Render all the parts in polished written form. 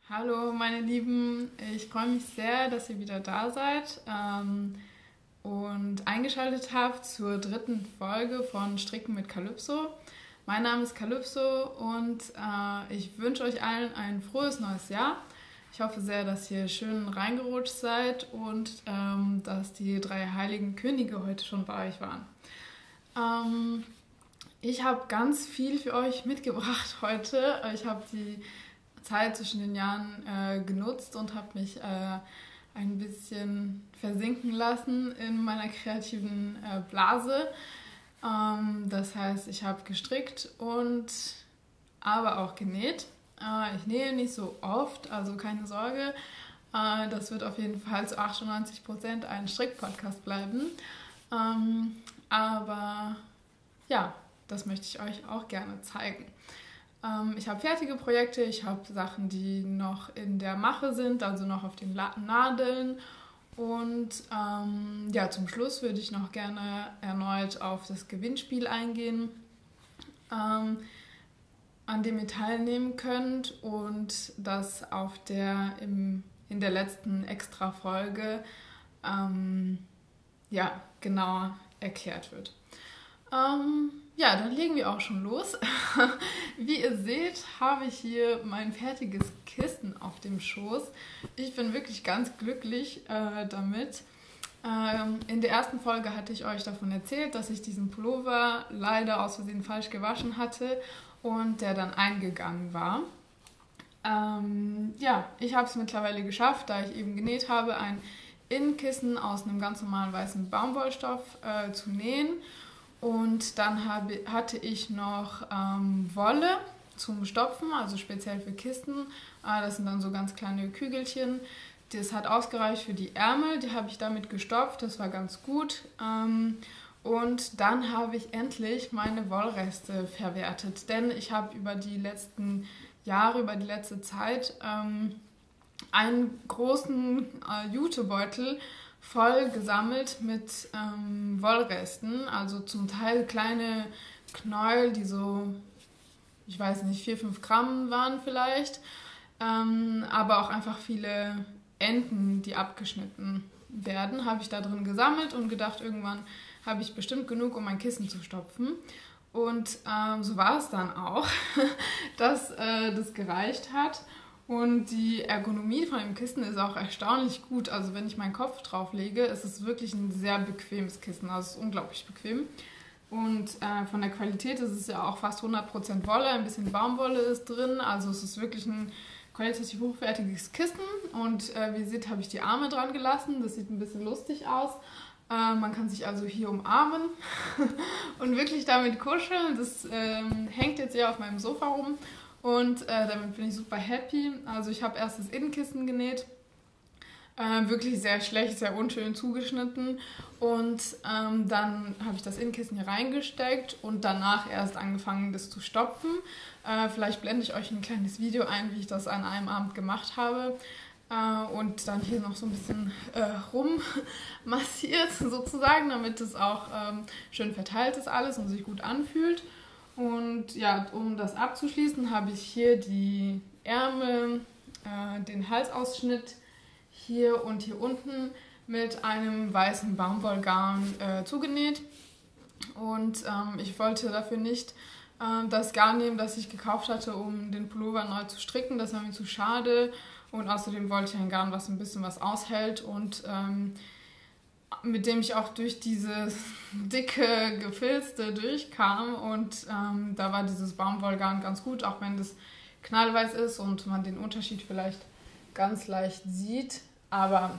Hallo meine Lieben, ich freue mich sehr, dass ihr wieder da seid und eingeschaltet habt zur dritten Folge von Stricken mit Calypso. Mein Name ist Calypso und ich wünsche euch allen ein frohes neues Jahr. Ich hoffe sehr, dass ihr schön reingerutscht seid und dass die 3 heiligen Könige heute schon bei euch waren. Ich habe ganz viel für euch mitgebracht heute. Ich habe die Zeit zwischen den Jahren genutzt und habe mich ein bisschen versinken lassen in meiner kreativen Blase. Das heißt, ich habe gestrickt und aber auch genäht. Ich nähe nicht so oft, also keine Sorge. Das wird auf jeden Fall zu 98% ein Strickpodcast bleiben. Aber ja, das möchte ich euch auch gerne zeigen. Ich habe fertige Projekte, ich habe Sachen, die noch in der Mache sind, also noch auf den Nadeln. Und ja, zum Schluss würde ich noch gerne erneut auf das Gewinnspiel eingehen, an dem ihr teilnehmen könnt und das in der letzten Extra-Folge ja, genauer erklärt wird. Ja, dann legen wir auch schon los. Wie ihr seht, habe ich hier mein fertiges Kissen auf dem Schoß. Ich bin wirklich ganz glücklich damit. In der ersten Folge hatte ich euch davon erzählt, dass ich diesen Pullover leider aus Versehen falsch gewaschen hatte und der dann eingegangen war. Ja, ich habe es mittlerweile geschafft, da ich eben genäht habe, ein Innenkissen aus einem ganz normalen weißen Baumwollstoff zu nähen. Und dann hatte ich noch Wolle zum Stopfen, also speziell für Kisten. Das sind dann so ganz kleine Kügelchen. Das hat ausgereicht für die Ärmel, die habe ich damit gestopft, das war ganz gut. Und dann habe ich endlich meine Wollreste verwertet, denn ich habe über die letzten Jahre, über die letzte Zeit einen großen Jutebeutel voll gesammelt mit Wollresten, also zum Teil kleine Knäuel, die so, ich weiß nicht, 4-5 Gramm waren vielleicht, aber auch einfach viele Enden, die abgeschnitten werden, habe ich da drin gesammelt und gedacht, irgendwann habe ich bestimmt genug, um mein Kissen zu stopfen. Und so war es dann auch, dass das gereicht hat. Und die Ergonomie von dem Kissen ist auch erstaunlich gut. Also wenn ich meinen Kopf drauf lege, ist es wirklich ein sehr bequemes Kissen. Also es ist unglaublich bequem. Und von der Qualität ist es ja auch fast 100% Wolle, ein bisschen Baumwolle ist drin. Also es ist wirklich ein qualitativ hochwertiges Kissen. Und wie ihr seht, habe ich die Arme dran gelassen. Das sieht ein bisschen lustig aus. Man kann sich also hier umarmen und wirklich damit kuscheln. Das hängt jetzt hier auf meinem Sofa rum. Und damit bin ich super happy. Also ich habe erst das Innenkissen genäht, wirklich sehr schlecht, sehr unschön zugeschnitten. Und dann habe ich das Innenkissen hier reingesteckt und danach erst angefangen, das zu stopfen. Vielleicht blende ich euch ein kleines Video ein, wie ich das an einem Abend gemacht habe. Und dann hier noch so ein bisschen rummassiert sozusagen, damit es auch schön verteilt ist alles und sich gut anfühlt. Und ja, um das abzuschließen, habe ich hier die Ärmel, den Halsausschnitt hier und hier unten mit einem weißen Baumwollgarn zugenäht. Und ich wollte dafür nicht das Garn nehmen, das ich gekauft hatte, um den Pullover neu zu stricken. Das war mir zu schade. Und außerdem wollte ich ein Garn, was ein bisschen was aushält und mit dem ich auch durch dieses dicke Gefilzte durchkam und da war dieses Baumwollgarn ganz gut, auch wenn das knallweiß ist und man den Unterschied vielleicht ganz leicht sieht, aber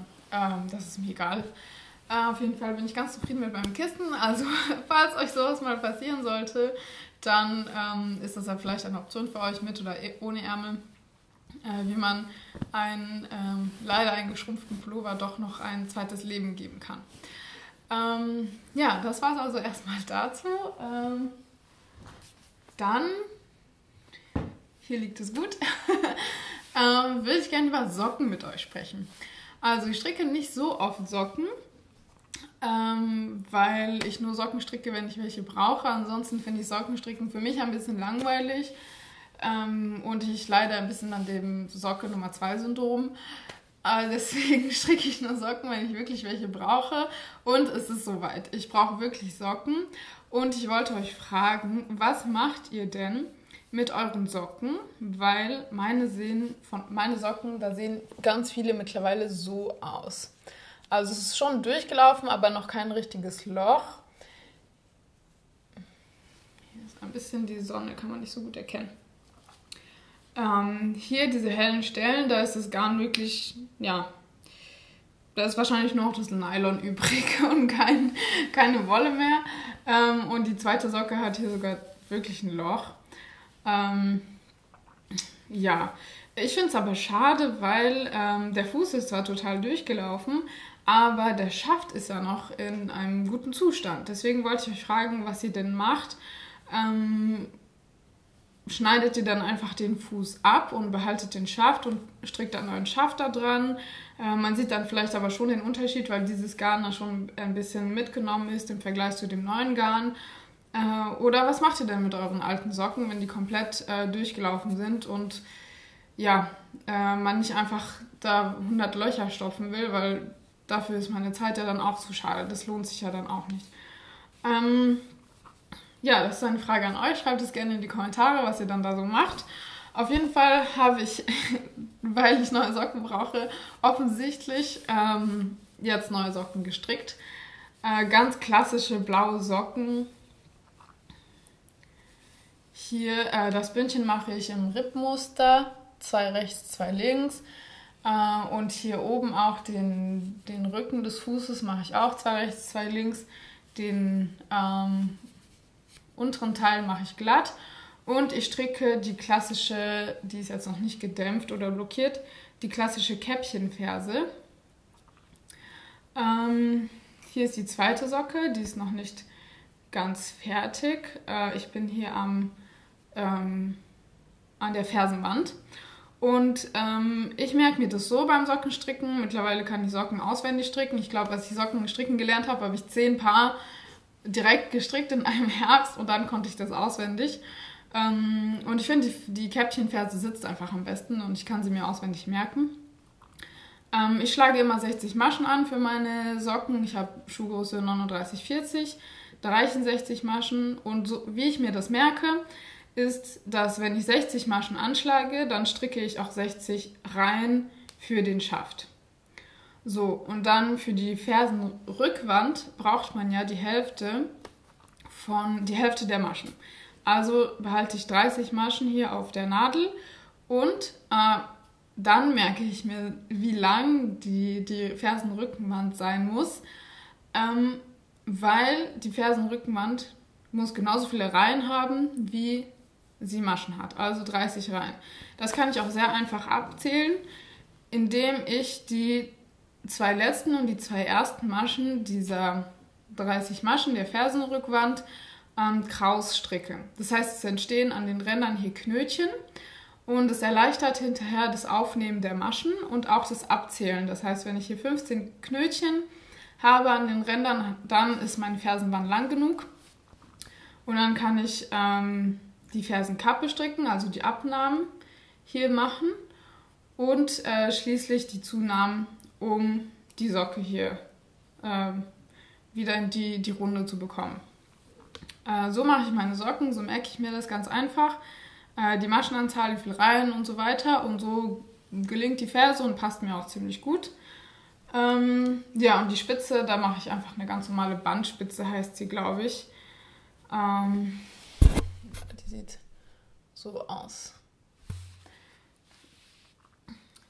das ist mir egal. Auf jeden Fall bin ich ganz zufrieden mit meinem Kissen, also falls euch sowas mal passieren sollte, dann ist das ja vielleicht eine Option für euch mit oder ohne Ärmel. Wie man leider einen geschrumpften Pullover doch noch ein zweites Leben geben kann. Ja, das war es also erstmal dazu. Dann, hier liegt es gut, würde ich gerne über Socken mit euch sprechen. Also ich stricke nicht so oft Socken, weil ich nur Socken stricke, wenn ich welche brauche. Ansonsten finde ich Sockenstricken für mich ein bisschen langweilig. und ich leide ein bisschen an dem Socke Nummer 2 Syndrom. Deswegen stricke ich nur Socken, wenn ich wirklich welche brauche. Und es ist soweit. Ich brauche wirklich Socken. Und ich wollte euch fragen, was macht ihr denn mit euren Socken? Weil meine Socken, da sehen ganz viele mittlerweile so aus. Also es ist schon durchgelaufen, aber noch kein richtiges Loch. Hier ist ein bisschen die Sonne, kann man nicht so gut erkennen. Hier diese hellen Stellen, da ist das Garn wirklich, ja, da ist wahrscheinlich nur noch das Nylon übrig und keine Wolle mehr. Und die zweite Socke hat hier sogar wirklich ein Loch. Ja, ich finde es aber schade, weil der Fuß ist zwar total durchgelaufen, aber der Schaft ist ja noch in einem guten Zustand. Deswegen wollte ich euch fragen, was ihr denn macht. Schneidet ihr dann einfach den Fuß ab und behaltet den Schaft und strickt einen neuen Schaft da dran. Man sieht dann vielleicht aber schon den Unterschied, weil dieses Garn da schon ein bisschen mitgenommen ist im Vergleich zu dem neuen Garn. Oder was macht ihr denn mit euren alten Socken, wenn die komplett durchgelaufen sind und ja, man nicht einfach da 100 Löcher stopfen will, weil dafür ist meine Zeit ja dann auch zu schade. Das lohnt sich ja dann auch nicht. Ja, das ist eine Frage an euch. Schreibt es gerne in die Kommentare, was ihr dann da so macht. Auf jeden Fall habe ich, weil ich neue Socken brauche, offensichtlich jetzt neue Socken gestrickt. Ganz klassische blaue Socken. Hier das Bündchen mache ich im Rippmuster, 2 rechts, 2 links. Und hier oben auch den Rücken des Fußes mache ich auch 2 rechts, 2 links. Den unteren Teil mache ich glatt und ich stricke die klassische, die ist jetzt noch nicht gedämpft oder blockiert, die klassische Käppchenferse. Hier ist die zweite Socke, die ist noch nicht ganz fertig. Ich bin hier an der Fersenwand und ich merke mir das so beim Sockenstricken. Mittlerweile kann ich Socken auswendig stricken. Ich glaube, als ich Socken stricken gelernt habe, habe ich 10 Paar direkt gestrickt in einem Herbst und dann konnte ich das auswendig. Und ich finde, die Käppchenferse sitzt einfach am besten und ich kann sie mir auswendig merken. Ich schlage immer 60 Maschen an für meine Socken. Ich habe Schuhgröße 39,40, da reichen 60 Maschen. Und so, wie ich mir das merke, ist, dass wenn ich 60 Maschen anschlage, dann stricke ich auch 60 Reihen für den Schaft. So, und dann für die Fersenrückwand braucht man ja die Hälfte der Maschen. Also behalte ich 30 Maschen hier auf der Nadel und dann merke ich mir, wie lang die Fersenrückenwand sein muss, weil die Fersenrückenwand muss genauso viele Reihen haben, wie sie Maschen hat, also 30 Reihen. Das kann ich auch sehr einfach abzählen, indem ich die 2 letzten und die 2 ersten Maschen dieser 30 Maschen der Fersenrückwand kraus stricke. Das heißt, es entstehen an den Rändern hier Knötchen und es erleichtert hinterher das Aufnehmen der Maschen und auch das Abzählen. Das heißt, wenn ich hier 15 Knötchen habe an den Rändern, dann ist meine Fersenwand lang genug und dann kann ich die Fersenkappe stricken, also die Abnahmen hier machen und schließlich die Zunahmen, um die Socke hier wieder in die Runde zu bekommen. So mache ich meine Socken, so merke ich mir das ganz einfach. Die Maschenanzahl, wie viel Reihen und so weiter. Und so gelingt die Ferse und passt mir auch ziemlich gut. Ja, und die Spitze, da mache ich einfach eine ganz normale Bandspitze, heißt sie, glaube ich. Die sieht so aus.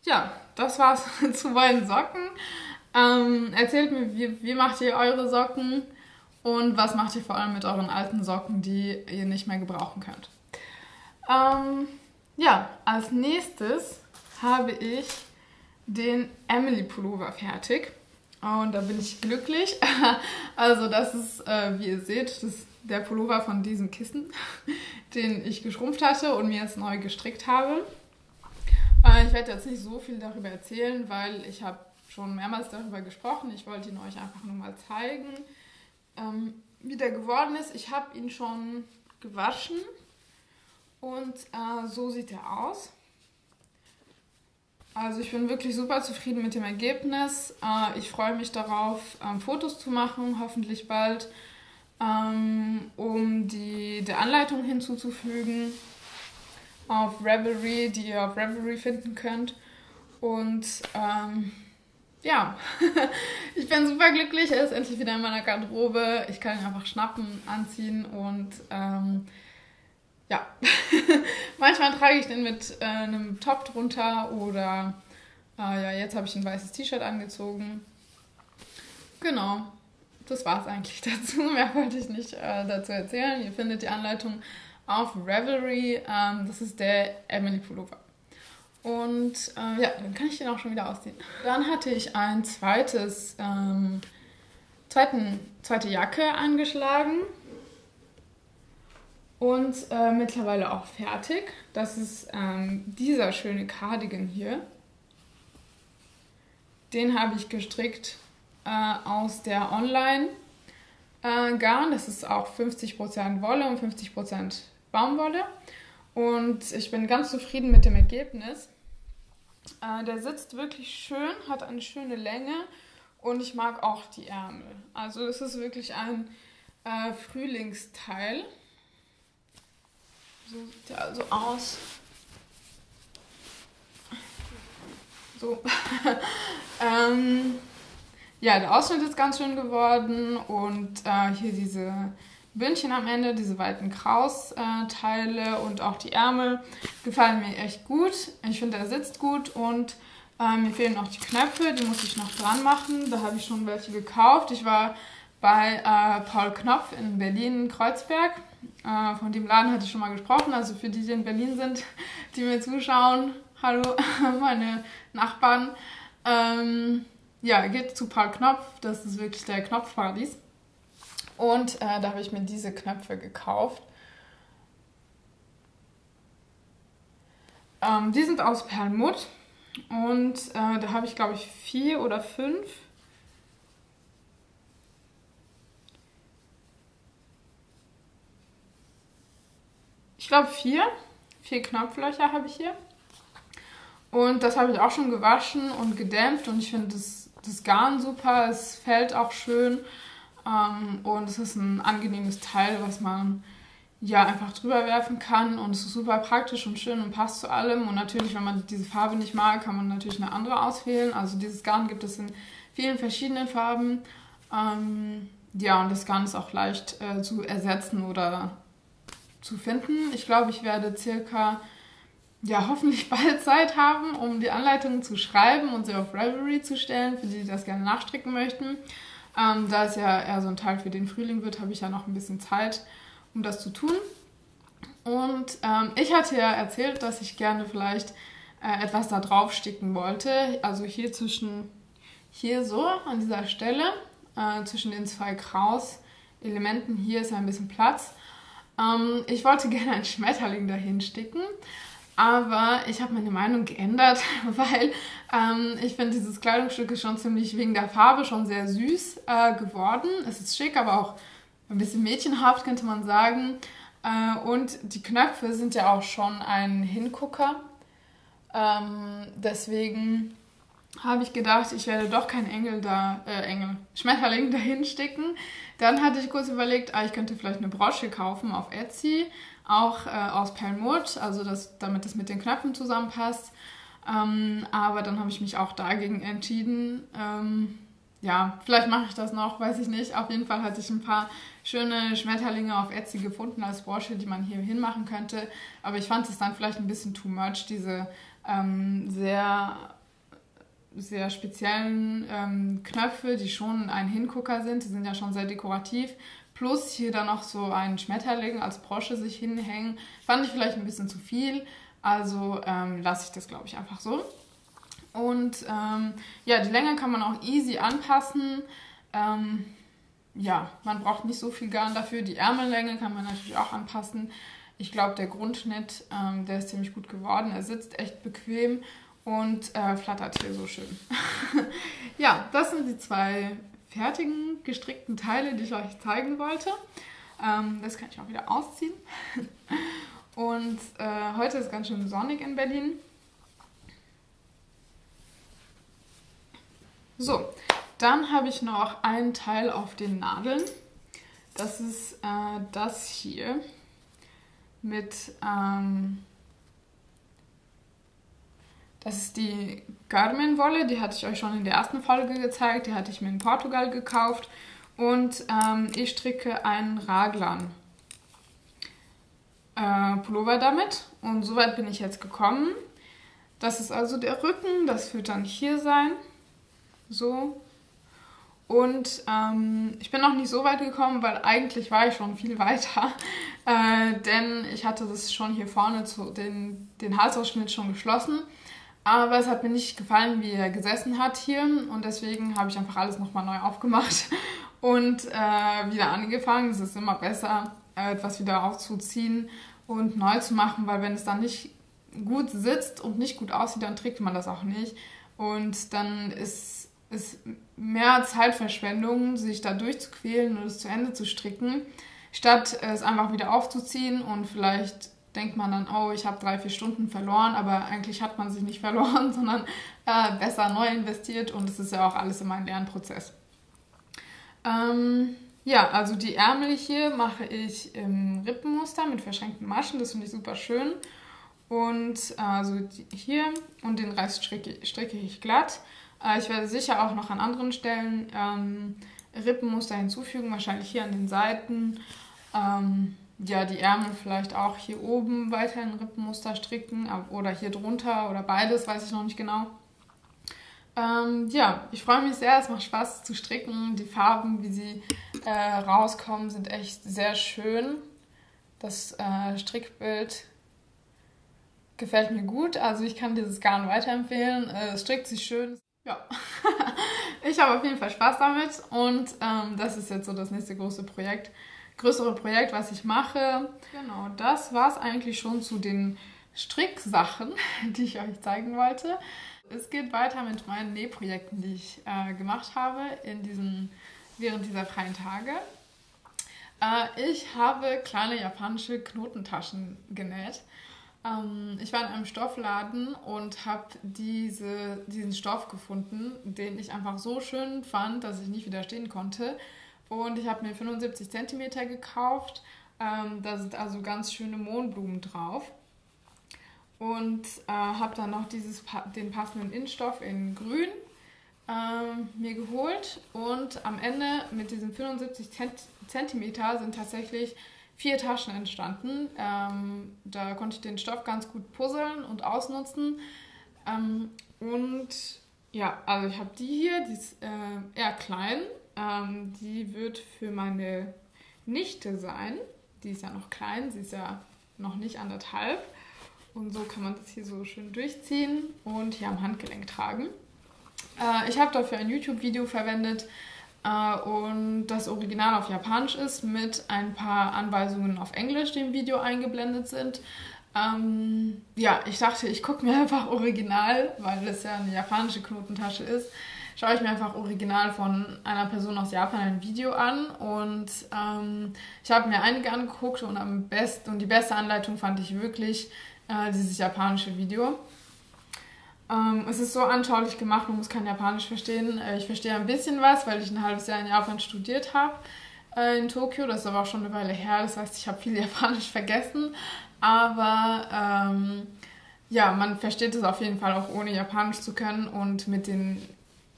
Ja, das war's zu meinen Socken. Erzählt mir, wie macht ihr eure Socken und was macht ihr vor allem mit euren alten Socken, die ihr nicht mehr gebrauchen könnt. Ja, als nächstes habe ich den Emily Pullover fertig und da bin ich glücklich. Also das ist, wie ihr seht, das ist der Pullover von diesem Kissen, den ich geschrumpft hatte und mir jetzt neu gestrickt habe. Ich werde jetzt nicht so viel darüber erzählen, weil ich habe schon mehrmals darüber gesprochen. Ich wollte ihn euch einfach nur mal zeigen, wie der geworden ist. Ich habe ihn schon gewaschen Und so sieht er aus. Also ich bin wirklich super zufrieden mit dem Ergebnis. Ich freue mich darauf, Fotos zu machen, hoffentlich bald, um der Anleitung hinzuzufügen auf Ravelry, die ihr auf Ravelry finden könnt. Und ja, ich bin super glücklich. Er ist endlich wieder in meiner Garderobe. Ich kann ihn einfach schnappen, anziehen und ja, manchmal trage ich den mit einem Top drunter oder ja, jetzt habe ich ein weißes T-Shirt angezogen. Genau, das war es eigentlich dazu. Mehr wollte ich nicht dazu erzählen. Ihr findet die Anleitung auf Ravelry. Das ist der Emily Pullover. Und ja, dann kann ich den auch schon wieder ausziehen. Dann hatte ich ein zweite Jacke angeschlagen. Und mittlerweile auch fertig. Das ist dieser schöne Cardigan hier. Den habe ich gestrickt aus der Online-Garn. Das ist auch 50% Wolle und 50% Baumwolle. Und ich bin ganz zufrieden mit dem Ergebnis. Der sitzt wirklich schön, hat eine schöne Länge und ich mag auch die Ärmel. Also es ist wirklich ein Frühlingsteil. So sieht der also aus. So. Ja, der Ausschnitt ist ganz schön geworden und hier diese Bündchen am Ende, diese weiten Kraus-Teile und auch die Ärmel gefallen mir echt gut. Ich finde, er sitzt gut und mir fehlen noch die Knöpfe, die muss ich noch dran machen. Da habe ich schon welche gekauft. Ich war bei Paul Knopf in Berlin-Kreuzberg. Von dem Laden hatte ich schon mal gesprochen, also für die in Berlin sind, die mir zuschauen, hallo, meine Nachbarn. Ja, geht zu Paul Knopf, das ist wirklich der Knopfparadies. Und da habe ich mir diese Knöpfe gekauft. Die sind aus Perlmutt und da habe ich, glaube ich, 4 oder 5. Ich glaube 4 Knopflöcher habe ich hier. Und das habe ich auch schon gewaschen und gedämpft und ich finde das Garn super, es fällt auch schön und es ist ein angenehmes Teil, was man ja einfach drüber werfen kann und es ist super praktisch und schön und passt zu allem und natürlich, wenn man diese Farbe nicht mag, kann man natürlich eine andere auswählen. Also dieses Garn gibt es in vielen verschiedenen Farben. Ja, und das Garn ist auch leicht zu ersetzen oder zu finden. Ich glaube, ich werde circa, ja, hoffentlich bald Zeit haben, um die Anleitungen zu schreiben und sie auf Ravelry zu stellen, für die das gerne nachstricken möchten. Da es ja eher so ein Teil für den Frühling wird, habe ich ja noch ein bisschen Zeit, um das zu tun. Und ich hatte ja erzählt, dass ich gerne vielleicht etwas da drauf sticken wollte. Also hier hier so an dieser Stelle, zwischen den 2 Kraus-Elementen, hier ist ein bisschen Platz. Ich wollte gerne einen Schmetterling dahin sticken, aber ich habe meine Meinung geändert, weil ich finde, dieses Kleidungsstück ist schon ziemlich wegen der Farbe schon sehr süß geworden. Es ist schick, aber auch ein bisschen mädchenhaft, könnte man sagen. Und die Knöpfe sind ja auch schon ein Hingucker. Deswegen habe ich gedacht, ich werde doch keinen Schmetterling dahin sticken. Dann hatte ich kurz überlegt, ich könnte vielleicht eine Brosche kaufen auf Etsy, auch aus Perlmutt, also damit das mit den Knöpfen zusammenpasst. Aber dann habe ich mich auch dagegen entschieden. Ja, vielleicht mache ich das noch, weiß ich nicht. Auf jeden Fall hatte ich ein paar schöne Schmetterlinge auf Etsy gefunden als Brosche, die man hier hinmachen könnte. Aber ich fand es dann vielleicht ein bisschen too much, diese sehr speziellen Knöpfe, die schon ein Hingucker sind. Die sind ja schon sehr dekorativ. Plus hier dann noch so ein Schmetterling als Brosche sich hinhängen. Fand ich vielleicht ein bisschen zu viel. Also lasse ich das, glaube ich, einfach so. Und ja, die Länge kann man auch easy anpassen. Ja, man braucht nicht so viel Garn dafür. Die Ärmellänge kann man natürlich auch anpassen. Ich glaube, der Grundschnitt, der ist ziemlich gut geworden. Er sitzt echt bequem und flattert hier so schön. Ja, das sind die 2 fertigen, gestrickten Teile, die ich euch zeigen wollte. Das kann ich auch wieder ausziehen. Und heute ist ganz schön sonnig in Berlin. So, dann habe ich noch einen Teil auf den Nadeln. Das ist das hier mit, das ist die Garmin-Wolle, die hatte ich euch schon in der ersten Folge gezeigt, die hatte ich mir in Portugal gekauft. Und ich stricke einen Raglan Pullover damit und soweit bin ich jetzt gekommen. Das ist also der Rücken, das wird dann hier sein, so. Und ich bin noch nicht so weit gekommen, weil eigentlich war ich schon viel weiter, denn ich hatte das schon hier vorne, den Halsausschnitt schon geschlossen, aber es hat mir nicht gefallen, wie er gesessen hat hier und deswegen habe ich einfach alles nochmal neu aufgemacht und wieder angefangen. Es ist immer besser, etwas wieder aufzuziehen und neu zu machen, weil wenn es dann nicht gut sitzt und nicht gut aussieht, dann trägt man das auch nicht und dann ist mehr Zeitverschwendung, sich da durchzuquälen und es zu Ende zu stricken, statt es einfach wieder aufzuziehen und vielleicht denkt man dann, oh, ich habe 3-4 Stunden verloren, aber eigentlich hat man sich nicht verloren, sondern besser neu investiert und es ist ja auch alles immer ein Lernprozess. Ja, also die Ärmel hier mache ich im Rippenmuster mit verschränkten Maschen, das finde ich super schön. Und also hier und den Rest stricke ich glatt. Ich werde sicher auch noch an anderen Stellen Rippenmuster hinzufügen, wahrscheinlich hier an den Seiten. Ja, die Ärmel vielleicht auch hier oben weiter in Rippenmuster stricken oder hier drunter oder beides, weiß ich noch nicht genau. Ja, ich freue mich sehr, es macht Spaß zu stricken. Die Farben, wie sie rauskommen, sind echt sehr schön. Das Strickbild gefällt mir gut, also ich kann dieses Garn weiterempfehlen. Es strickt sich schön. Ja, ich habe auf jeden Fall Spaß damit und das ist jetzt so das nächste größere Projekt, was ich mache. Genau, das war es eigentlich schon zu den Stricksachen, die ich euch zeigen wollte. Es geht weiter mit meinen Nähprojekten, die ich gemacht habe während dieser freien Tage. Ich habe kleine japanische Knotentaschen genäht. Ich war in einem Stoffladen und habe diesen Stoff gefunden, den ich einfach so schön fand, dass ich nicht widerstehen konnte. Und ich habe mir 75 cm gekauft. Da sind also ganz schöne Mohnblumen drauf. Und habe dann noch den passenden Innenstoff in Grün mir geholt. Und am Ende mit diesen 75 cm sind tatsächlich 4 Taschen entstanden. Da konnte ich den Stoff ganz gut puzzeln und ausnutzen. Und ja, also ich habe die hier, die ist eher klein. Die wird für meine Nichte sein. Die ist ja noch klein, sie ist ja noch nicht 1,5. Und so kann man das hier so schön durchziehen und hier am Handgelenk tragen. Ich habe dafür ein YouTube-Video verwendet, und das Original auf Japanisch ist, mit ein paar Anweisungen auf Englisch, die im Video eingeblendet sind. Ja, ich dachte, ich gucke mir einfach Original, weil es ja eine japanische Knotentasche ist, schaue ich mir einfach Original von einer Person aus Japan ein Video an und ich habe mir einige angeguckt und die beste Anleitung fand ich wirklich dieses japanische Video. Es ist so anschaulich gemacht, man muss kein Japanisch verstehen. Ich verstehe ein bisschen was, weil ich ein halbes Jahr in Japan studiert habe, in Tokio. Das ist aber auch schon eine Weile her, das heißt, ich habe viel Japanisch vergessen. Aber ja, man versteht es auf jeden Fall auch ohne Japanisch zu können und mit den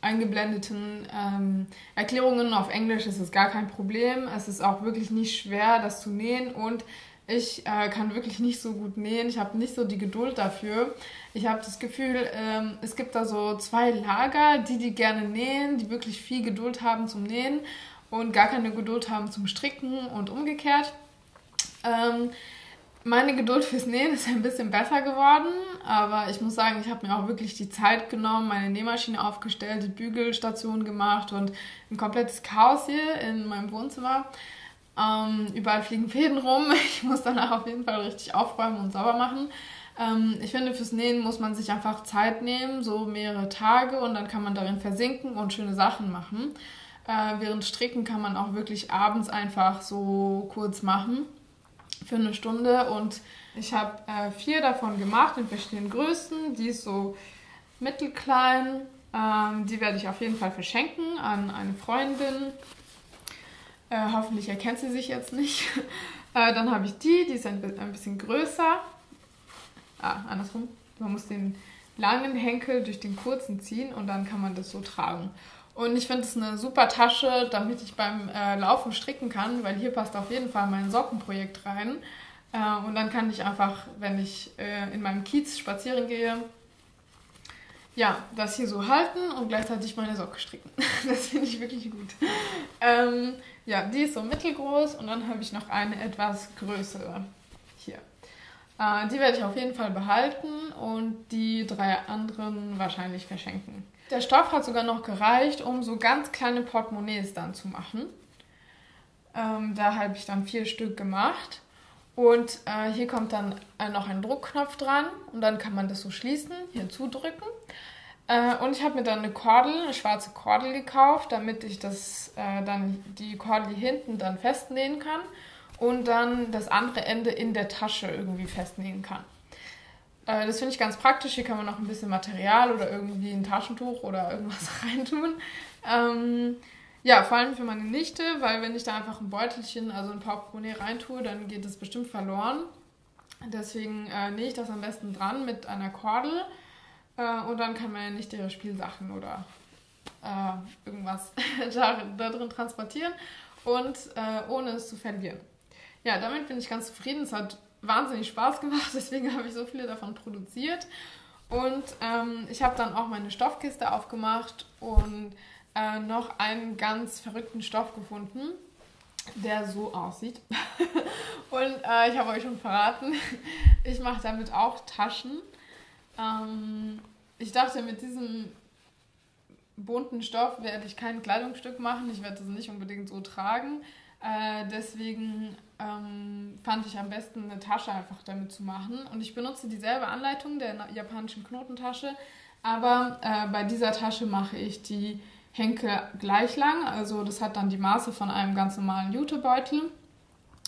eingeblendeten Erklärungen auf Englisch ist es gar kein Problem. Es ist auch wirklich nicht schwer, das zu nähen und ich kann wirklich nicht so gut nähen. Ich habe nicht so die Geduld dafür. Ich habe das Gefühl, es gibt da so 2 Lager, die gerne nähen, die wirklich viel Geduld haben zum Nähen und gar keine Geduld haben zum Stricken und umgekehrt. Meine Geduld fürs Nähen ist ein bisschen besser geworden, aber ich muss sagen, ich habe mir auch wirklich die Zeit genommen, meine Nähmaschine aufgestellt, die Bügelstation gemacht und ein komplettes Chaos hier in meinem Wohnzimmer. Überall fliegen Fäden rum. Ich muss danach auf jeden Fall richtig aufräumen und sauber machen. Ich finde, fürs Nähen muss man sich einfach Zeit nehmen, so mehrere Tage, und dann kann man darin versinken und schöne Sachen machen. Während Stricken kann man auch wirklich abends einfach so kurz machen. für eine Stunde und ich habe 4 davon gemacht in verschiedenen Größen. Die ist so mittelklein. Die werde ich auf jeden Fall verschenken an eine Freundin. Hoffentlich erkennt sie sich jetzt nicht. Dann habe ich die ist ein bisschen größer. Andersrum. Man muss den langen Henkel durch den kurzen ziehen und dann kann man das so tragen. Und ich finde es eine super Tasche, damit ich beim Laufen stricken kann, weil hier passt auf jeden Fall mein Sockenprojekt rein. Und dann kann ich einfach, wenn ich in meinem Kiez spazieren gehe, ja, das hier so halten und gleichzeitig meine Socke stricken. Das finde ich wirklich gut. Ja, die ist so mittelgroß und dann habe ich noch eine etwas größere hier. Die werde ich auf jeden Fall behalten und die 3 anderen wahrscheinlich verschenken. Der Stoff hat sogar noch gereicht, um so ganz kleine Portemonnaies dann zu machen. Da habe ich dann 4 Stück gemacht. Und hier kommt dann noch ein Druckknopf dran und dann kann man das so schließen, hier zudrücken. Und ich habe mir dann eine schwarze Kordel gekauft, damit ich dann die Kordel hier hinten dann festnähen kann und dann das andere Ende in der Tasche irgendwie festnähen kann. Das finde ich ganz praktisch. Hier kann man noch ein bisschen Material oder irgendwie ein Taschentuch oder irgendwas reintun. Ja, vor allem für meine Nichte, weil wenn ich da einfach ein Beutelchen, also ein Portemonnaie reintue, dann geht das bestimmt verloren. Deswegen nähe ich das am besten dran mit einer Kordel und dann kann meine Nichte ihre Spielsachen oder irgendwas da drin transportieren und ohne es zu verlieren. Ja, damit bin ich ganz zufrieden. Es hat wahnsinnig Spaß gemacht, deswegen habe ich so viele davon produziert. Und ich habe dann auch meine Stoffkiste aufgemacht und noch einen ganz verrückten Stoff gefunden, der so aussieht. Und ich habe euch schon verraten, ich mache damit auch Taschen. Ich dachte, mit diesem bunten Stoff werde ich kein Kleidungsstück machen. Ich werde das nicht unbedingt so tragen. Deswegen fand ich am besten eine Tasche einfach damit zu machen. Und ich benutze dieselbe Anleitung der japanischen Knotentasche, aber bei dieser Tasche mache ich die Henkel gleich lang. Also das hat dann die Maße von einem ganz normalen Jutebeutel.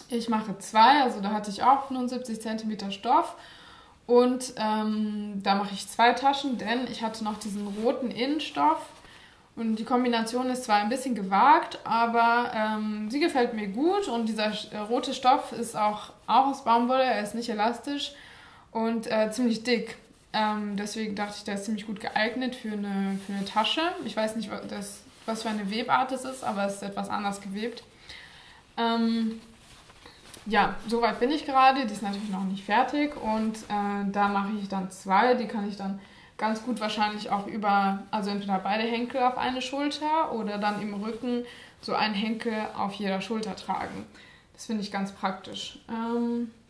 Ich mache 2, also da hatte ich auch 75 cm Stoff. Und da mache ich 2 Taschen, denn ich hatte noch diesen roten Innenstoff. Und die Kombination ist zwar ein bisschen gewagt, aber sie gefällt mir gut. Und dieser rote Stoff ist auch aus Baumwolle, er ist nicht elastisch und ziemlich dick. Deswegen dachte ich, der ist ziemlich gut geeignet für eine Tasche. Ich weiß nicht, was für eine Webart es ist, aber es ist etwas anders gewebt. Ja, soweit bin ich gerade. Die ist natürlich noch nicht fertig und da mache ich dann 2. Die kann ich dann ganz gut wahrscheinlich auch also entweder beide Henkel auf eine Schulter oder dann im Rücken so einen Henkel auf jeder Schulter tragen. Das finde ich ganz praktisch.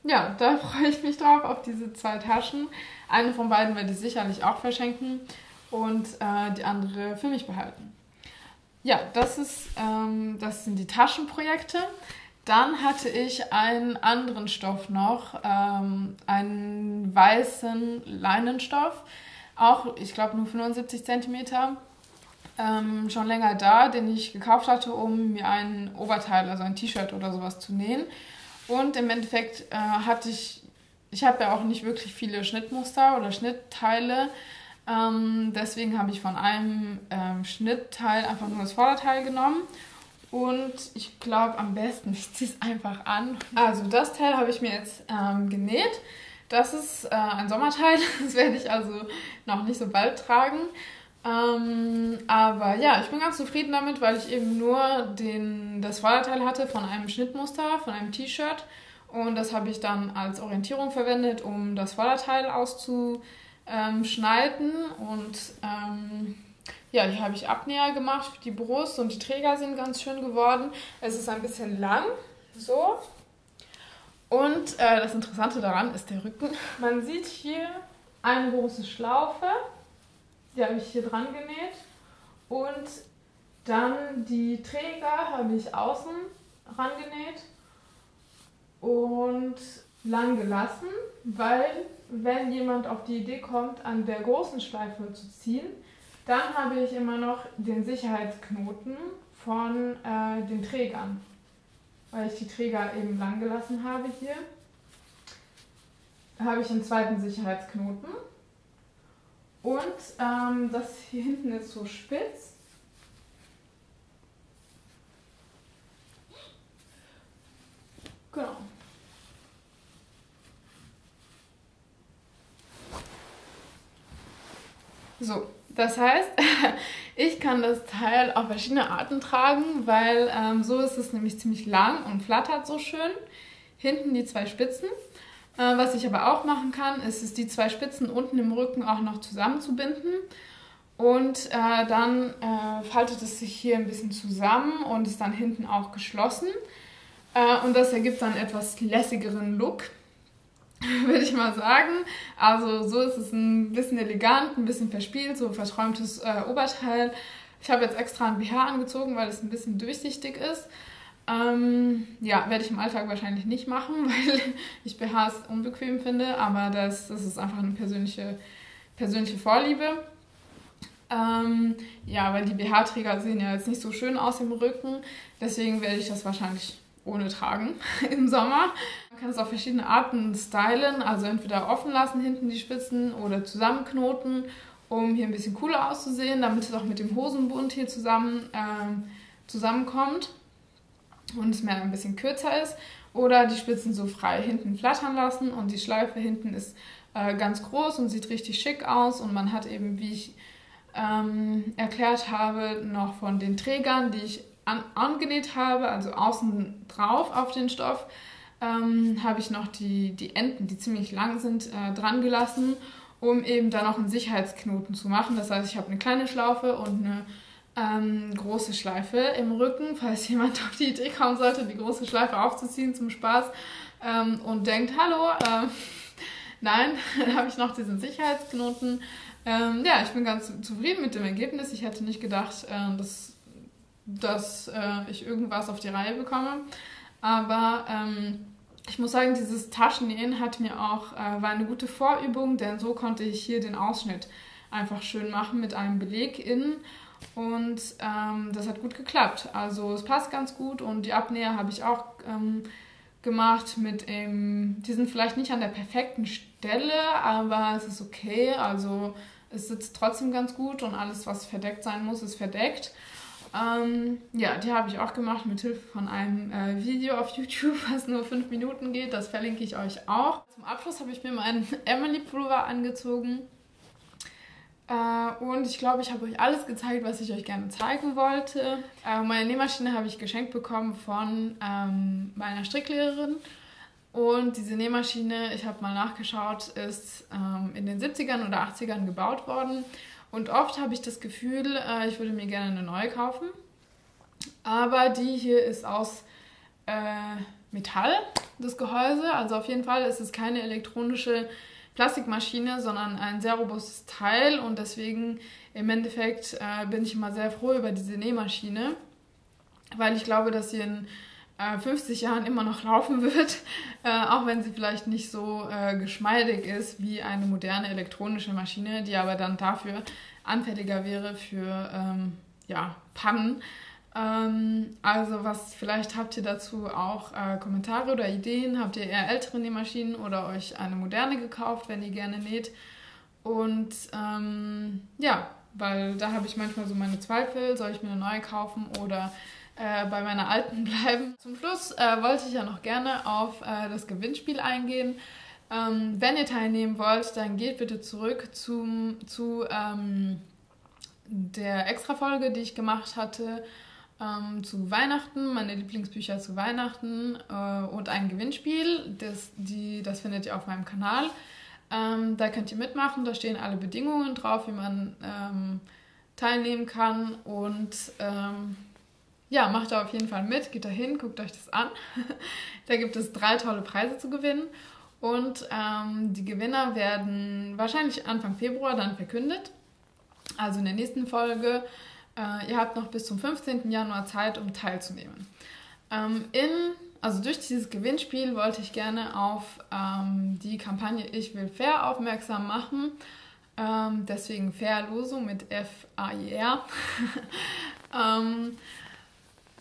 Ja, da freue ich mich drauf, auf diese 2 Taschen. Eine von beiden werde ich sicherlich auch verschenken und die andere für mich behalten. Ja, das sind die Taschenprojekte. Dann hatte ich einen anderen Stoff noch, einen weißen Leinenstoff, auch, ich glaube, nur 75 cm, schon länger da, den ich gekauft hatte, um mir ein Oberteil, also ein T-Shirt oder sowas zu nähen. Und im Endeffekt ich habe ja auch nicht wirklich viele Schnittmuster oder Schnittteile, deswegen habe ich von einem Schnittteil einfach nur das Vorderteil genommen. Und ich glaube, am besten, ich ziehe es einfach an. Also das Teil habe ich mir jetzt genäht. Das ist ein Sommerteil, das werde ich also noch nicht so bald tragen. Aber ja, ich bin ganz zufrieden damit, weil ich eben nur das Vorderteil hatte von einem Schnittmuster, von einem T-Shirt. Und das habe ich dann als Orientierung verwendet, um das Vorderteil auszuschneiden. Und ja, hier habe ich Abnäher gemacht für die Brust und die Träger sind ganz schön geworden. Es ist ein bisschen lang, so. Und das Interessante daran ist der Rücken. Man sieht hier eine große Schlaufe, die habe ich hier dran genäht. Und dann die Träger habe ich außen ran genäht und lang gelassen, weil wenn jemand auf die Idee kommt, an der großen Schleife zu ziehen, dann habe ich immer noch den Sicherheitsknoten von den Trägern, weil ich die Träger eben lang gelassen habe hier. habe ich einen zweiten Sicherheitsknoten. Und das hier hinten ist so spitz. Genau. So, das heißt, ich kann das Teil auf verschiedene Arten tragen, weil so ist es nämlich ziemlich lang und flattert so schön. Hinten die zwei Spitzen. Was ich aber auch machen kann, ist es die zwei Spitzen unten im Rücken auch noch zusammenzubinden. Und dann faltet es sich hier ein bisschen zusammen und ist dann hinten auch geschlossen. Und das ergibt dann etwas lässigeren Look, würde ich mal sagen. Also so ist es ein bisschen elegant, ein bisschen verspielt, so verträumtes Oberteil. Ich habe jetzt extra ein BH angezogen, weil es ein bisschen durchsichtig ist. Ja, werde ich im Alltag wahrscheinlich nicht machen, weil ich BHs unbequem finde, aber das ist einfach eine persönliche Vorliebe. Ja, weil die BH-Träger sehen ja jetzt nicht so schön aus im Rücken, deswegen werde ich das wahrscheinlich ohne tragen im Sommer. Man kann es auf verschiedene Arten stylen, also entweder offen lassen hinten die Spitzen oder zusammenknoten, um hier ein bisschen cooler auszusehen, damit es auch mit dem Hosenbund hier zusammenkommt und es mehr ein bisschen kürzer ist. Oder die Spitzen so frei hinten flattern lassen und die Schleife hinten ist ganz groß und sieht richtig schick aus und man hat eben, wie ich erklärt habe, noch von den Trägern, die ich angenäht habe, also außen drauf auf den Stoff, habe ich noch die Enden, die ziemlich lang sind, dran gelassen, um eben dann noch einen Sicherheitsknoten zu machen. Das heißt, ich habe eine kleine Schlaufe und eine große Schleife im Rücken, falls jemand auf die Idee kommen sollte, die große Schleife aufzuziehen zum Spaß und denkt, hallo, nein, dann habe ich noch diesen Sicherheitsknoten. Ja, ich bin ganz zufrieden mit dem Ergebnis. Ich hätte nicht gedacht, dass ich irgendwas auf die Reihe bekomme. Aber ich muss sagen, dieses Taschennähen war eine gute Vorübung, denn so konnte ich hier den Ausschnitt einfach schön machen mit einem Beleg innen. Und das hat gut geklappt. Also es passt ganz gut und die Abnäher habe ich auch gemacht die sind vielleicht nicht an der perfekten Stelle, aber es ist okay. Also es sitzt trotzdem ganz gut und alles, was verdeckt sein muss, ist verdeckt. Ja, die habe ich auch gemacht mit Hilfe von einem Video auf YouTube, was nur 5 Minuten geht. Das verlinke ich euch auch. Zum Abschluss habe ich mir meinen Emily Pullover angezogen. Und ich glaube, ich habe euch alles gezeigt, was ich euch gerne zeigen wollte. Meine Nähmaschine habe ich geschenkt bekommen von meiner Stricklehrerin. Und diese Nähmaschine, ich habe mal nachgeschaut, ist in den 70ern oder 80ern gebaut worden. Und oft habe ich das Gefühl, ich würde mir gerne eine neue kaufen. Aber die hier ist aus Metall, das Gehäuse. Also auf jeden Fall ist es keine elektronische Plastikmaschine, sondern ein sehr robustes Teil. Und deswegen im Endeffekt bin ich immer sehr froh über diese Nähmaschine, weil ich glaube, dass sie in 50 Jahren immer noch laufen wird, auch wenn sie vielleicht nicht so geschmeidig ist wie eine moderne elektronische Maschine, die aber dann dafür anfälliger wäre für Pannen. Also vielleicht habt ihr dazu auch Kommentare oder Ideen, habt ihr eher ältere Nähmaschinen oder euch eine moderne gekauft, wenn ihr gerne näht. Und weil da habe ich manchmal so meine Zweifel, soll ich mir eine neue kaufen oder bei meiner alten bleiben. Zum Schluss wollte ich ja noch gerne auf das Gewinnspiel eingehen. Wenn ihr teilnehmen wollt, dann geht bitte zurück zu der Extra-Folge, die ich gemacht hatte zu Weihnachten, meine Lieblingsbücher zu Weihnachten und ein Gewinnspiel. Das findet ihr auf meinem Kanal. Da könnt ihr mitmachen, da stehen alle Bedingungen drauf, wie man teilnehmen kann und macht da auf jeden Fall mit, geht da hin, guckt euch das an. Da gibt es 3 tolle Preise zu gewinnen und die Gewinner werden wahrscheinlich Anfang Februar dann verkündet, also in der nächsten Folge. Ihr habt noch bis zum 15. Januar Zeit, um teilzunehmen. Durch dieses Gewinnspiel wollte ich gerne auf die Kampagne Ich will fair aufmerksam machen. Deswegen Fairlosung mit F-A-I-R.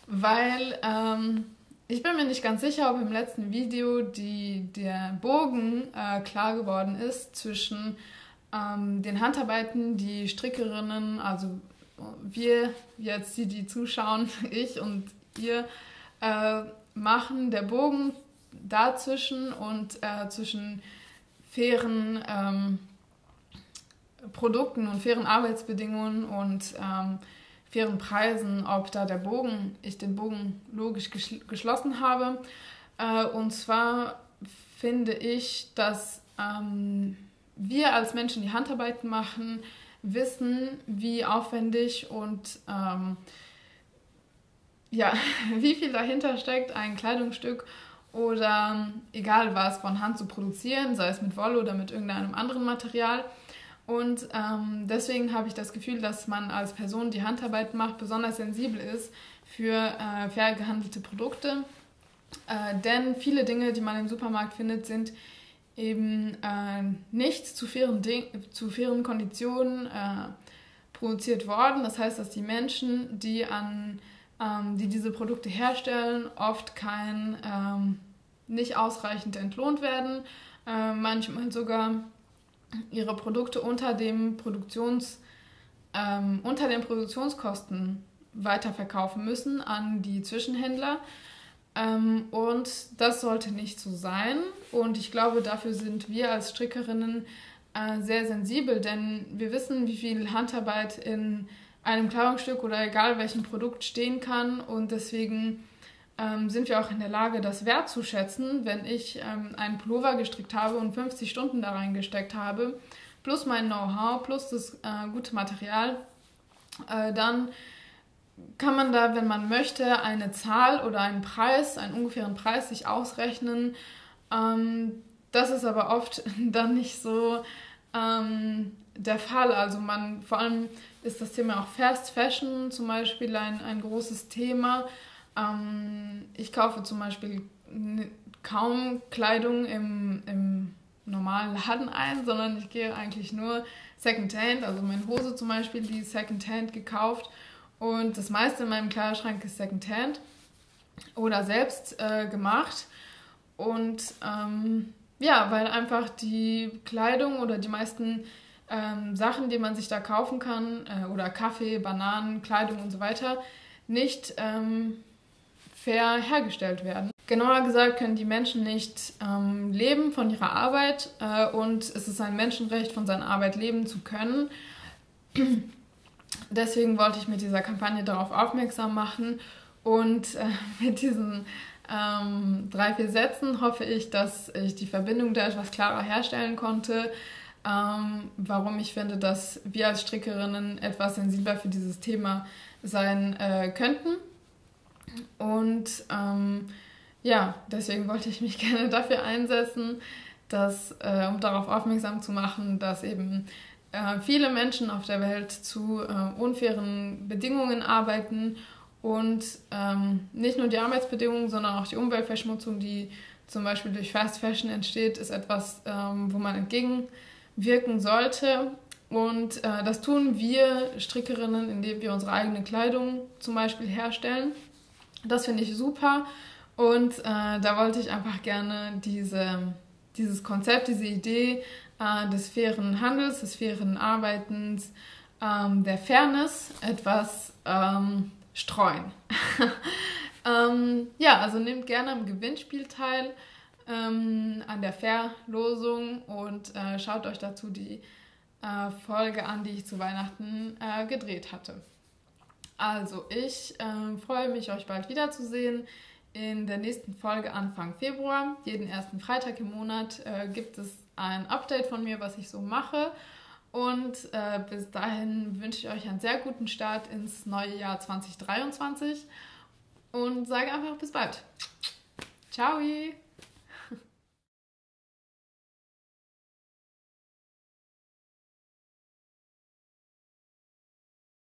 Weil Ich bin mir nicht ganz sicher, ob im letzten Video der Bogen klar geworden ist zwischen den Handarbeiten, die Strickerinnen, also wir jetzt, die zuschauen, ich und ihr, machen, der Bogen dazwischen und zwischen fairen Produkten und fairen Arbeitsbedingungen und fairen Preisen, ob da ich den Bogen logisch geschlossen habe. Und zwar finde ich, dass wir als Menschen, die Handarbeiten machen, wissen, wie aufwendig und wie viel dahinter steckt, ein Kleidungsstück oder egal was von Hand zu produzieren, sei es mit Wolle oder mit irgendeinem anderen Material. Und deswegen habe ich das Gefühl, dass man als Person, die Handarbeit macht, besonders sensibel ist für fair gehandelte Produkte. Denn viele Dinge, die man im Supermarkt findet, sind eben nicht zu fairen Konditionen produziert worden. Das heißt, dass die Menschen, die diese Produkte herstellen, oft nicht ausreichend entlohnt werden, manchmal sogar ihre Produkte unter den Produktionskosten weiterverkaufen müssen an die Zwischenhändler. Und das sollte nicht so sein. Und ich glaube, dafür sind wir als Strickerinnen sehr sensibel, denn wir wissen, wie viel Handarbeit in einem Kleidungsstück oder egal welchem Produkt stehen kann. Und deswegen sind wir auch in der Lage, das wertzuschätzen, wenn ich einen Pullover gestrickt habe und 50 Stunden da reingesteckt habe, plus mein Know-how, plus das gute Material, dann kann man da, wenn man möchte, eine Zahl oder einen ungefähren Preis sich ausrechnen. Das ist aber oft dann nicht so der Fall. Also vor allem ist das Thema auch Fast Fashion zum Beispiel ein großes Thema. Ich kaufe zum Beispiel kaum Kleidung im normalen Laden ein, sondern ich gehe eigentlich nur Secondhand. Also meine Hose zum Beispiel, die ist Secondhand gekauft und das meiste in meinem Kleiderschrank ist Secondhand oder selbst gemacht. Und weil einfach die Kleidung oder die meisten Sachen, die man sich da kaufen kann, oder Kaffee, Bananen, Kleidung und so weiter, nicht fair hergestellt werden. Genauer gesagt können die Menschen nicht leben von ihrer Arbeit und es ist ein Menschenrecht, von seiner Arbeit leben zu können. Deswegen wollte ich mit dieser Kampagne darauf aufmerksam machen und mit diesen 3-4 Sätzen hoffe ich, dass ich die Verbindung da etwas klarer herstellen konnte, warum ich finde, dass wir als Strickerinnen etwas sensibler für dieses Thema sein könnten. Und deswegen wollte ich mich gerne dafür einsetzen, um darauf aufmerksam zu machen, dass eben viele Menschen auf der Welt zu unfairen Bedingungen arbeiten und nicht nur die Arbeitsbedingungen, sondern auch die Umweltverschmutzung, die zum Beispiel durch Fast Fashion entsteht, ist etwas, wo man entgegenwirken sollte. Und das tun wir Strickerinnen, indem wir unsere eigene Kleidung zum Beispiel herstellen. Das finde ich super und da wollte ich einfach gerne dieses Konzept, diese Idee des fairen Handels, des fairen Arbeitens, der Fairness etwas streuen. Also nehmt gerne am Gewinnspiel teil, an der Verlosung und schaut euch dazu die Folge an, die ich zu Weihnachten gedreht hatte. Also, ich freue mich, euch bald wiederzusehen. In der nächsten Folge Anfang Februar, jeden ersten Freitag im Monat, gibt es ein Update von mir, was ich so mache. Und bis dahin wünsche ich euch einen sehr guten Start ins neue Jahr 2023 und sage einfach bis bald. Ciao!